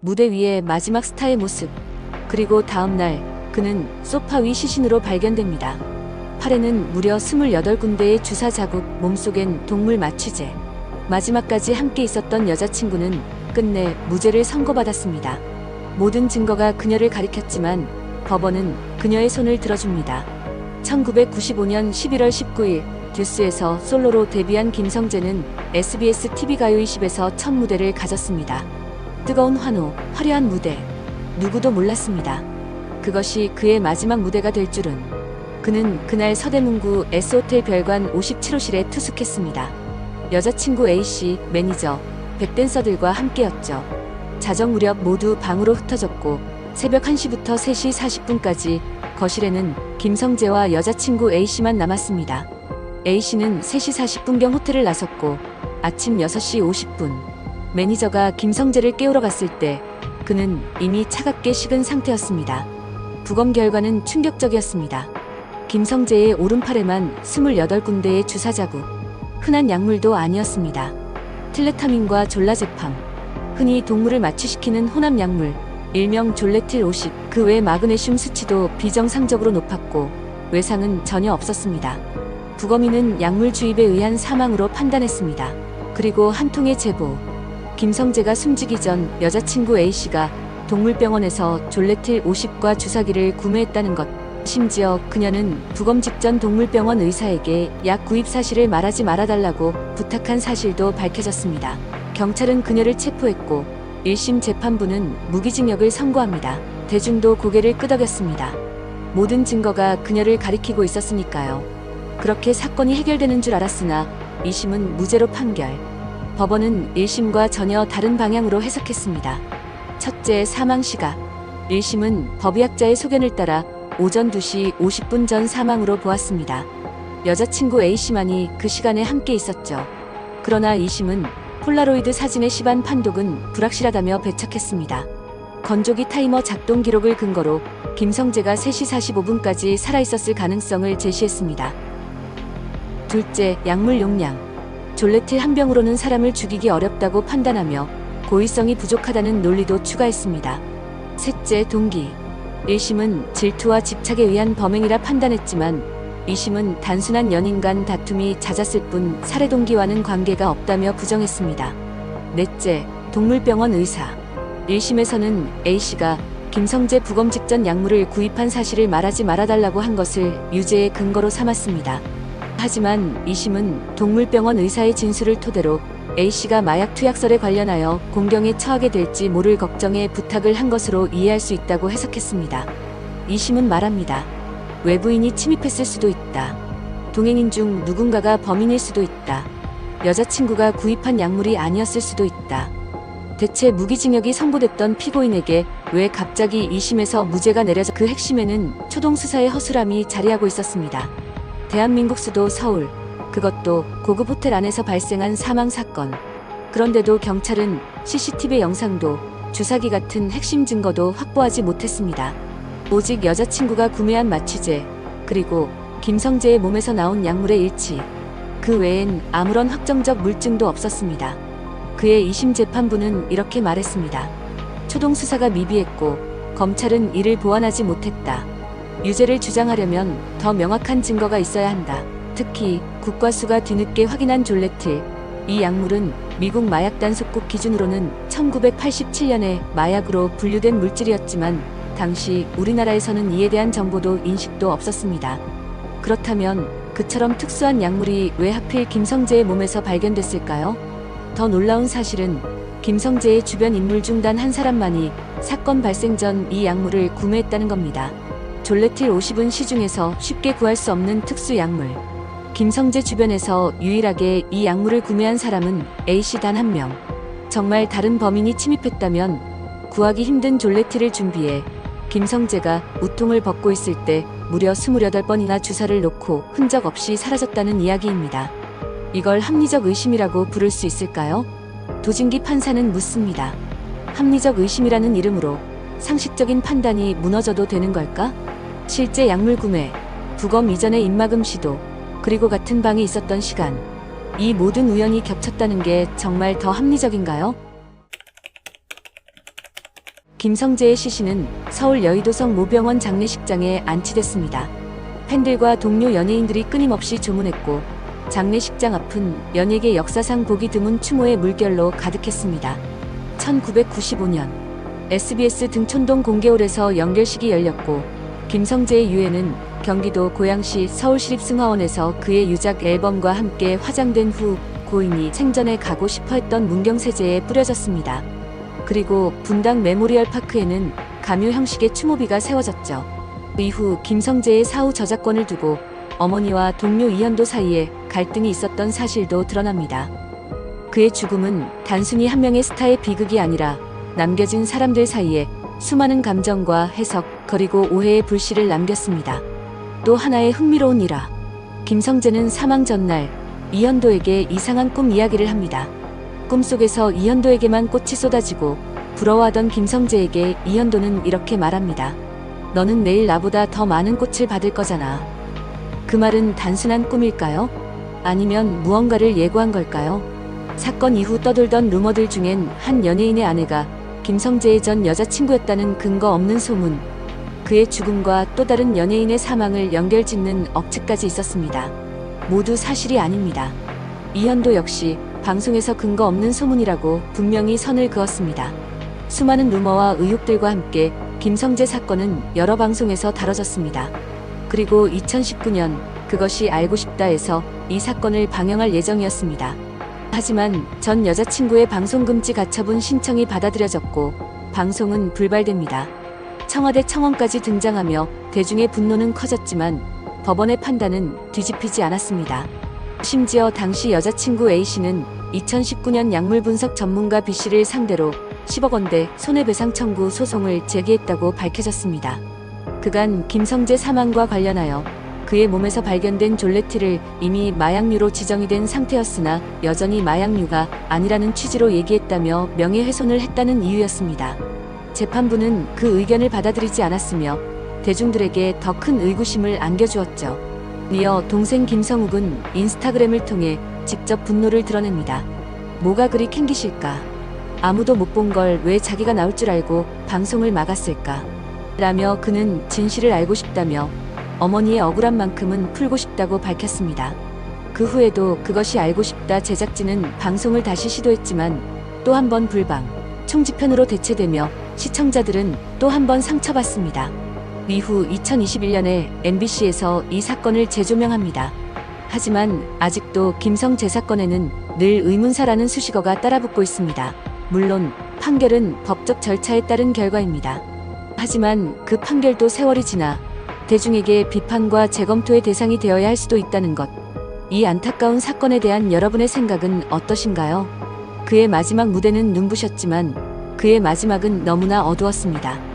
무대 위의 마지막 스타의 모습. 그리고 다음날 그는 소파 위 시신으로 발견됩니다. 팔에는 무려 28군데의 주사 자국, 몸속엔 동물 마취제. 마지막까지 함께 있었던 여자친구는 끝내 무죄를 선고받았습니다. 모든 증거가 그녀를 가리켰지만 법원은 그녀의 손을 들어줍니다. 1995년 11월 19일 듀스에서 솔로로 데뷔한 김성재는 SBS TV 가요 20에서 첫 무대를 가졌습니다. 뜨거운 환호, 화려한 무대. 누구도 몰랐습니다. 그것이 그의 마지막 무대가 될 줄은. 그는 그날 서대문구 S호텔 별관 57호실에 투숙했습니다. 여자친구 A씨, 매니저, 백댄서들과 함께였죠. 자정 무렵 모두 방으로 흩어졌고 새벽 1시부터 3시 40분까지 거실에는 김성재와 여자친구 A씨만 남았습니다. A씨는 3시 40분경 호텔을 나섰고 아침 6시 50분 매니저가 김성재를 깨우러 갔을 때 그는 이미 차갑게 식은 상태였습니다. 부검 결과는 충격적이었습니다. 김성재의 오른팔에만 28군데의 주사 자국. 흔한 약물도 아니었습니다. 틀레타민과 졸라제팜. 흔히 동물을 마취시키는 혼합 약물, 일명 졸레틸 50. 그 외 마그네슘 수치도 비정상적으로 높았고 외상은 전혀 없었습니다. 부검인은 약물 주입에 의한 사망으로 판단했습니다. 그리고 한 통의 제보. 김성재가 숨지기 전 여자친구 A씨가 동물병원에서 졸레틸 50과 주사기를 구매했다는 것. 심지어 그녀는 부검 직전 동물병원 의사에게 약 구입 사실을 말하지 말아달라고 부탁한 사실도 밝혀졌습니다. 경찰은 그녀를 체포했고 1심 재판부는 무기징역을 선고합니다. 대중도 고개를 끄덕였습니다. 모든 증거가 그녀를 가리키고 있었으니까요. 그렇게 사건이 해결되는 줄 알았으나 2심은 무죄로 판결. 법원은 1심과 전혀 다른 방향으로 해석했습니다. 첫째, 사망 시각. 1심은 법의학자의 소견을 따라 오전 2시 50분 전 사망으로 보았습니다. 여자친구 A씨만이 그 시간에 함께 있었죠. 그러나 2심은 폴라로이드 사진의 시반 판독은 불확실하다며 배척했습니다. 건조기 타이머 작동 기록을 근거로 김성재가 3시 45분까지 살아있었을 가능성을 제시했습니다. 둘째, 약물 용량. 졸레틸 한 병으로는 사람을 죽이기 어렵다고 판단하며 고의성이 부족하다는 논리도 추가했습니다. 셋째, 동기. 1심은 질투와 집착에 의한 범행이라 판단했지만 2심은 단순한 연인 간 다툼이 잦았을 뿐 살해 동기와는 관계가 없다며 부정했습니다. 넷째, 동물병원 의사. 1심에서는 A씨가 김성재 부검 직전 약물을 구입한 사실을 말하지 말아달라고 한 것을 유죄의 근거로 삼았습니다. 하지만 2심은 동물병원 의사의 진술을 토대로 A씨가 마약 투약설에 관련하여 공경에 처하게 될지 모를 걱정에 부탁을 한 것으로 이해할 수 있다고 해석했습니다. 2심은 말합니다. 외부인이 침입했을 수도 있다. 동행인 중 누군가가 범인일 수도 있다. 여자친구가 구입한 약물이 아니었을 수도 있다. 대체 무기징역이 선고됐던 피고인에게 왜 갑자기 2심에서 무죄가 내려져? 그 핵심에는 초동수사의 허술함이 자리하고 있었습니다. 대한민국 수도 서울. 그것도 고급 호텔 안에서 발생한 사망 사건. 그런데도 경찰은 CCTV 영상도 주사기 같은 핵심 증거도 확보하지 못했습니다. 오직 여자친구가 구매한 마취제, 그리고 김성재의 몸에서 나온 약물의 일치. 그 외엔 아무런 확정적 물증도 없었습니다. 그의 2심 재판부는 이렇게 말했습니다. 초동수사가 미비했고 검찰은 이를 보완하지 못했다. 유죄를 주장하려면 더 명확한 증거가 있어야 한다. 특히 국과수가 뒤늦게 확인한 졸레틸. 이 약물은 미국 마약 단속국 기준으로는 1987년에 마약으로 분류된 물질이었지만 당시 우리나라에서는 이에 대한 정보도 인식도 없었습니다. 그렇다면 그처럼 특수한 약물이 왜 하필 김성재의 몸에서 발견됐을까요? 더 놀라운 사실은 김성재의 주변 인물 중 단 한 사람만이 사건 발생 전 이 약물을 구매했다는 겁니다. 졸레틸 50은 시중에서 쉽게 구할 수 없는 특수 약물. 김성재 주변에서 유일하게 이 약물을 구매한 사람은 A씨 단 한 명. 정말 다른 범인이 침입했다면 구하기 힘든 졸레틸을 준비해 김성재가 우통을 벗고 있을 때 무려 28번이나 주사를 놓고 흔적 없이 사라졌다는 이야기입니다. 이걸 합리적 의심이라고 부를 수 있을까요? 도진기 판사는 묻습니다. 합리적 의심이라는 이름으로 상식적인 판단이 무너져도 되는 걸까? 실제 약물 구매, 부검 이전의 입막음 시도, 그리고 같은 방에 있었던 시간. 이 모든 우연이 겹쳤다는 게 정말 더 합리적인가요? 김성재의 시신은 서울 여의도성 모병원 장례식장에 안치됐습니다. 팬들과 동료 연예인들이 끊임없이 조문했고 장례식장 앞은 연예계 역사상 보기 드문 추모의 물결로 가득했습니다. 1995년 SBS 등촌동 공개홀에서 연결식이 열렸고 김성재의 유해는 경기도 고양시 서울시립승화원에서 그의 유작 앨범과 함께 화장된 후 고인이 생전에 가고 싶어 했던 문경세제에 뿌려졌습니다. 그리고 분당 메모리얼 파크에는 감유 형식의 추모비가 세워졌죠. 이후 김성재의 사후 저작권을 두고 어머니와 동료 이현도 사이에 갈등이 있었던 사실도 드러납니다. 그의 죽음은 단순히 한 명의 스타의 비극이 아니라 남겨진 사람들 사이에 수많은 감정과 해석 그리고 오해의 불씨를 남겼습니다. 또 하나의 흥미로운 일화. 김성재는 사망 전날 이현도에게 이상한 꿈 이야기를 합니다. 꿈속에서 이현도에게만 꽃이 쏟아지고 부러워하던 김성재에게 이현도는 이렇게 말합니다. 너는 내일 나보다 더 많은 꽃을 받을 거잖아. 그 말은 단순한 꿈일까요? 아니면 무언가를 예고한 걸까요? 사건 이후 떠돌던 루머들 중엔 한 연예인의 아내가 김성재의 전 여자친구였다는 근거 없는 소문, 그의 죽음과 또 다른 연예인의 사망을 연결짓는 억측까지 있었습니다. 모두 사실이 아닙니다. 이현도 역시 방송에서 근거 없는 소문이라고 분명히 선을 그었습니다. 수많은 루머와 의혹들과 함께 김성재 사건은 여러 방송에서 다뤄졌습니다. 그리고 2019년 그것이 알고 싶다에서 이 사건을 방영할 예정이었습니다. 하지만 전 여자친구의 방송금지 가처분 신청이 받아들여졌고 방송은 불발됩니다. 청와대 청원까지 등장하며 대중의 분노는 커졌지만 법원의 판단은 뒤집히지 않았습니다. 심지어 당시 여자친구 A씨는 2019년 약물 분석 전문가 B씨를 상대로 10억 원대 손해배상 청구 소송을 제기했다고 밝혀졌습니다. 그간 김성재 사망과 관련하여 그의 몸에서 발견된 졸레티를 이미 마약류로 지정이 된 상태였으나 여전히 마약류가 아니라는 취지로 얘기했다며 명예훼손을 했다는 이유였습니다. 재판부는 그 의견을 받아들이지 않았으며 대중들에게 더 큰 의구심을 안겨주었죠. 이어 동생 김성욱은 인스타그램을 통해 직접 분노를 드러냅니다. 뭐가 그리 캥기실까? 아무도 못 본 걸 왜 자기가 나올 줄 알고 방송을 막았을까? 라며 그는 진실을 알고 싶다며 어머니의 억울한 만큼은 풀고 싶다고 밝혔습니다. 그 후에도 그것이 알고 싶다 제작진은 방송을 다시 시도했지만 또 한 번 불방, 총지편으로 대체되며 시청자들은 또 한 번 상처받습니다. 이후 2021년에 MBC에서 이 사건을 재조명합니다. 하지만 아직도 김성재 사건에는 늘 의문사라는 수식어가 따라붙고 있습니다. 물론 판결은 법적 절차에 따른 결과입니다. 하지만 그 판결도 세월이 지나 대중에게 비판과 재검토의 대상이 되어야 할 수도 있다는 것. 이 안타까운 사건에 대한 여러분의 생각은 어떠신가요? 그의 마지막 무대는 눈부셨지만 그의 마지막은 너무나 어두웠습니다.